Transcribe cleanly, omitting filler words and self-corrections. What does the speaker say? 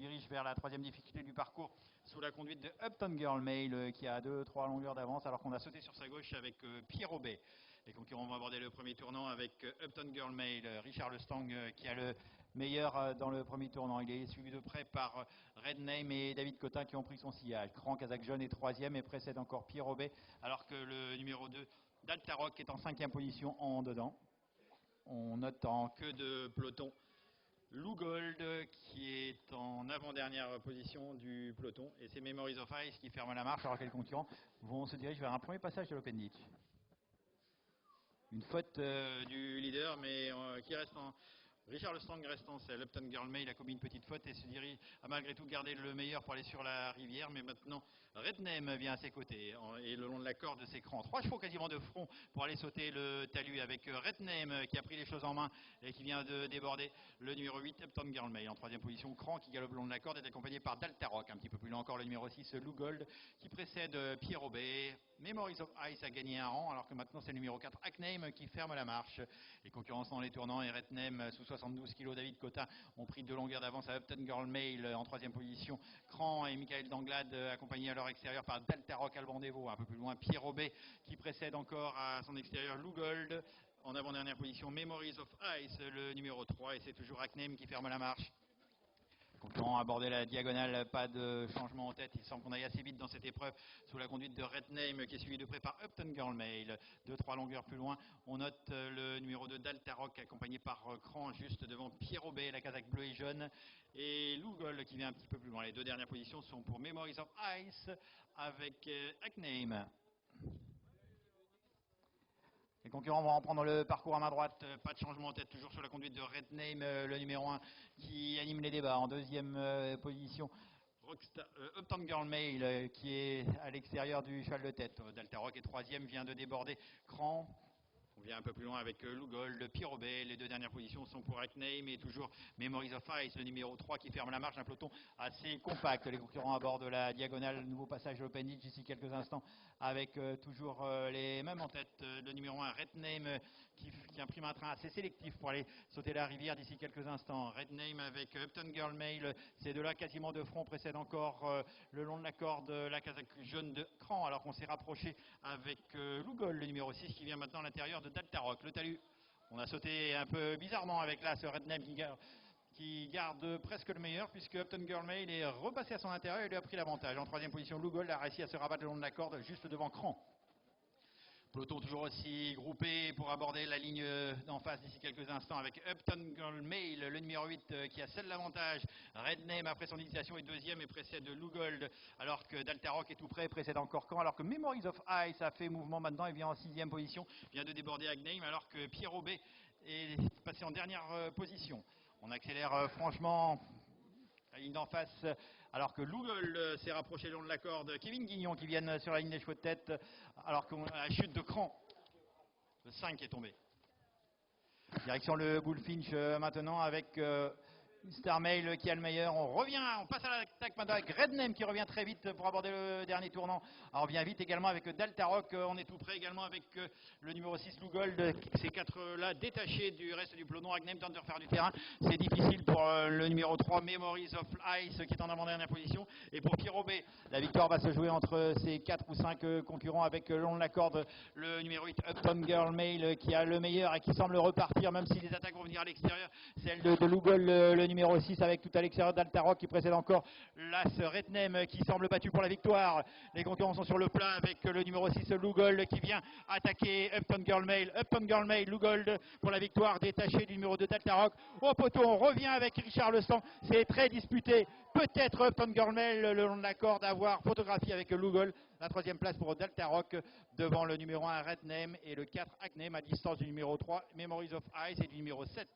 dirige vers la troisième difficulté du parcours sous la conduite de Upton Girl Mail qui a 2-3 longueurs d'avance alors qu'on a sauté sur sa gauche avec Pierre Aubet. Les concurrents vont aborder le premier tournant avec Upton Girl Mail, Richard Lestang qui a le meilleur dans le premier tournant. Il est suivi de près par Red Name et David Cotin qui ont pris son sillage. Cran Kazakh Jeune est troisième et précède encore Pierre Aubet alors que le numéro 2 Daltaroc est en cinquième position en dedans. On note en queue de peloton Lou Gold qui est en avant-dernière position du peloton et c'est Memories of Ice qui ferme la marche alors que les concurrents vont se diriger vers un premier passage de l'Open Ditch. Une faute du leader mais qui reste en... Richard Lestang reste en selle. Upton Girl Mail a commis une petite faute et se dirige à malgré tout garder le meilleur pour aller sur la rivière. Mais maintenant, Red Name vient à ses côtés et le long de la corde de ses crans. 3 chevaux quasiment de front pour aller sauter le talus avec Red Name qui a pris les choses en main et qui vient de déborder le numéro 8, Upton Girl Mail. En troisième position, Cran qui galope le long de la corde est accompagné par Daltaroc. Un petit peu plus loin encore, le numéro 6, Lou Gold qui précède Pierre Aubet. Memories of Ice a gagné un rang alors que maintenant c'est le numéro 4, Hackname qui ferme la marche. Les concurrents sont dans les tournants et Red Name sous 72 kg, David Cotin ont pris 2 longueurs d'avance à Upton Girl Mail en troisième position. Cran et Michael Danglade accompagnés à leur extérieur par Daltaroc Alban Devo. Un peu plus loin, Pierre Aubet qui précède encore à son extérieur Lou Gold. En avant-dernière position, Memories of Ice, le numéro 3 et c'est toujours Hackname qui ferme la marche. Concurrents aborder la diagonale, pas de changement en tête. Il semble qu'on aille assez vite dans cette épreuve sous la conduite de Red Name qui est suivi de près par Upton Girl Mail. 2-3 longueurs plus loin, on note le numéro 2 Daltaroc accompagné par Cran juste devant Pierre Aubet, la casaque bleue et jaune. Et Lou Gold qui vient un petit peu plus loin. Les 2 dernières positions sont pour Memories of Ice avec Hackname. Les concurrents vont reprendre le parcours à main droite, pas de changement en tête, toujours sur la conduite de Red Name, le numéro 1 qui anime les débats. En deuxième position, Upton Girl Mail qui est à l'extérieur du cheval de tête. Daltaroc est troisième, vient de déborder Cran. On vient un peu plus loin avec Lou Gold, Pierre Aubet. Les 2 dernières positions sont pour Hackname et toujours Memories of Ice, le numéro 3 qui ferme la marche d'un peloton assez compact. Les concurrents abordent la diagonale, nouveau passage de l'Open Ditch d'ici quelques instants avec toujours les mêmes en tête. Le numéro 1, Red Name qui imprime un train assez sélectif pour aller sauter la rivière d'ici quelques instants. Red Name avec Upton Girl Mail, ces 2-là quasiment de front précèdent encore le long de la corde la casaque jaune de Cran alors qu'on s'est rapproché avec Lou Gold, le numéro 6 qui vient maintenant à l'intérieur de Daltaroc. Le talus, on a sauté un peu bizarrement avec là ce Red Name qui garde presque le meilleur puisque Upton Girl Mail est repassé à son intérieur et lui a pris l'avantage. En troisième position, Lou Gold a réussi à se rabattre le long de la corde juste devant Cran. Peloton toujours aussi groupé pour aborder la ligne d'en face d'ici quelques instants avec Upton Girl Mail, le numéro 8 qui a seul l'avantage. Red Name après son initiation est deuxième et précède Lou Gold alors que Daltaroc est tout près, précède encore Cran alors que Memories of Ice a fait mouvement maintenant et vient en sixième position, vient de déborder Hackname alors que Pierre Aubet est passé en dernière position. On accélère franchement la ligne d'en face, alors que Lou Gold s'est rapproché le long de la corde. Kevin Guignon qui vient sur la ligne des chevaux de tête, alors qu'on a la chute de Cran. Le 5 est tombé. Direction le Bullfinch maintenant avec Star Mail qui a le meilleur. On revient, on passe à l'attaque maintenant avec Red Name qui revient très vite pour aborder le dernier tournant. Alors on revient vite également avec Daltaroc. On est tout près également avec le numéro 6 Lou Gold. Ces 4-là détachés du reste du peloton. Hackname tente de refaire du terrain. C'est difficile pour le numéro 3 Memories of Ice qui est en avant-dernière position. Et pour Pierre Aubet, la victoire va se jouer entre ces 4 ou 5 concurrents avec le long de la corde le numéro 8 Upton Girl Mail qui a le meilleur et qui semble repartir même si les attaques vont venir à l'extérieur. Celle de Lou Gold, le numéro 6 avec tout à l'extérieur Daltaroc qui précède encore l'As Red Name qui semble battu pour la victoire. Les concurrents sont sur le plat avec le numéro 6 Lou Gold qui vient attaquer Upton Girl Mail. Upton Girl Mail, Lou Gold pour la victoire détaché du numéro 2 Daltaroc. Au poteau, on revient avec Richard Lestang. C'est très disputé. Peut-être Upton Girl Mail le long de la corde à voir photographie avec Lou Gold. La troisième place pour Daltaroc devant le numéro 1 Red Name et le 4 Hackname à distance du numéro 3 Memories of Ice et du numéro 7